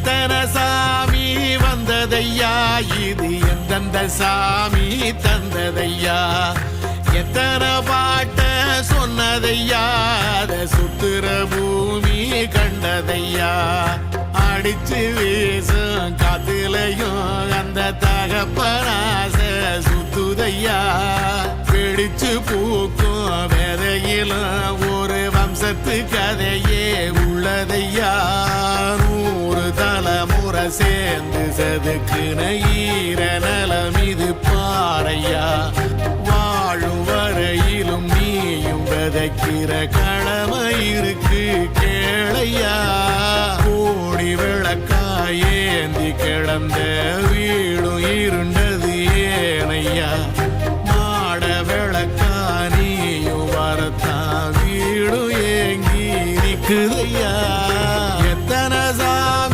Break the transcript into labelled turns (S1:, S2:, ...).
S1: எத்தனை சாமி வந்ததையா, இது எந்தெந்த சாமி தந்ததையா, எத்தனை பாட்ட சொன்னதையா, அத சுத்துற பூமி கண்டதையா, அடிச்சு வீசும் காத்துலையும் அந்த தகப்பனாச சுத்துதையா, பிடிச்சு பூக்கும் வேதையிலும் ஒரு வம்சத்து கதையே உள்ளதையா, 100 தலைமுறை சேர்ந்து செதுக்குன ஈர நலம் இது பாறையா, வாழும் வரையிலும் நீயும் விதைக்கிற கடமை இருக்கு கேளையா, கோடி விளக்காயேந்தி கிடந்த வீடும் இருண்ட